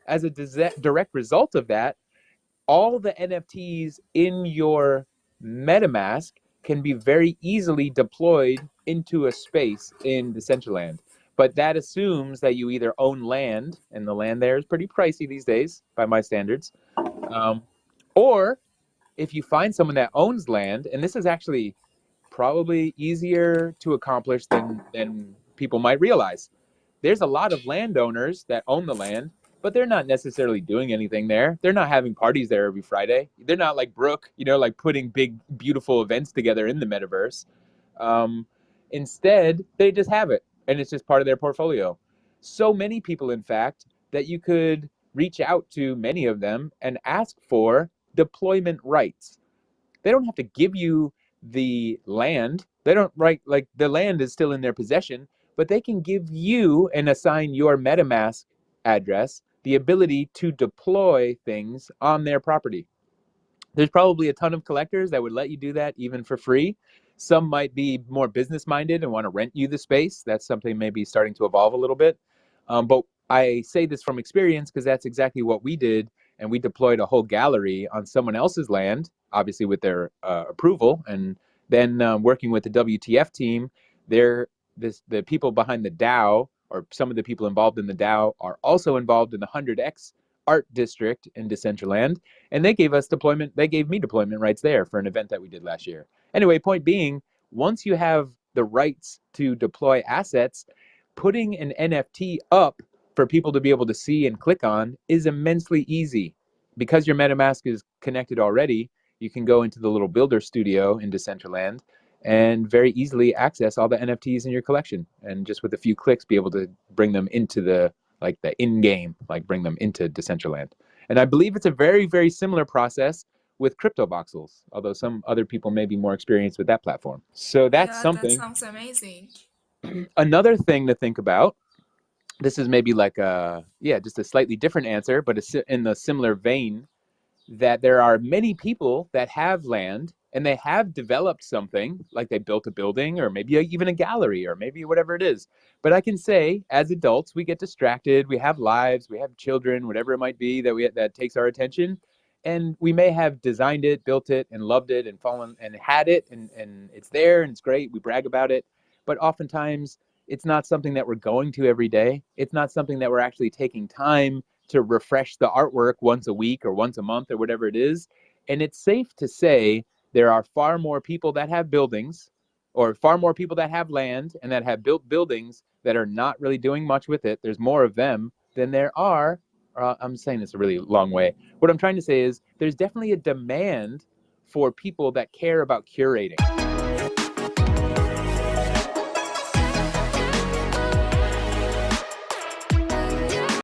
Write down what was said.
as a direct result of that, all the NFTs in your MetaMask can be very easily deployed into a space in Decentraland. But that assumes that you either own land, and the land there is pretty pricey these days by my standards, or if you find someone that owns land, and this is actually probably easier to accomplish than people might realize. There's a lot of landowners that own the land, but they're not necessarily doing anything there. They're not having parties there every Friday. They're not like Brooke, like putting big, beautiful events together in the metaverse. Um, Instead, they just have it, and it's just part of their portfolio. So many people, in fact, that you could reach out to many of them and ask for deployment rights. They don't have to give you the land. They don't, right, like the land is still in their possession, but they can give you and assign your MetaMask address the ability to deploy things on their property. There's probably a ton of collectors that would let you do that even for free. Some might be more business minded and want to rent you the space. That's something maybe starting to evolve a little bit. But I say this from experience because that's exactly what we did. And we deployed a whole gallery on someone else's land, obviously with their approval. And then working with the WTF team, the people behind the DAO, or some of the people involved in the DAO, are also involved in the 100X art district in Decentraland, and they gave me deployment rights there for an event that we did last year. Anyway, point being, once you have the rights to deploy assets, putting an NFT up for people to be able to see and click on is immensely easy. Because your MetaMask is connected already, you can go into the little builder studio in Decentraland and very easily access all the NFTs in your collection, and just with a few clicks be able to bring them into the in-game, like bring them into Decentraland. And I believe it's a very, very similar process with crypto voxels, although some other people may be more experienced with that platform. So that's Yeah, that something. sounds amazing. Another thing to think about, this is maybe like just a slightly different answer, but it's in the similar vein, that there are many people that have land and they have developed something, like they built a building or maybe even a gallery or maybe whatever it is. But I can say, as adults, we get distracted, we have lives, we have children, whatever it might be that takes our attention. And we may have designed it, built it, and loved it, and fallen and had it, and it's there and it's great. We brag about it. But oftentimes, it's not something that we're going to every day. It's not something that we're actually taking time to refresh the artwork once a week or once a month or whatever it is. And it's safe to say there are far more people that have buildings, or far more people that have land and that have built buildings that are not really doing much with it. There's more of them than there are. I'm saying this a really long way. What I'm trying to say is there's definitely a demand for people that care about curating.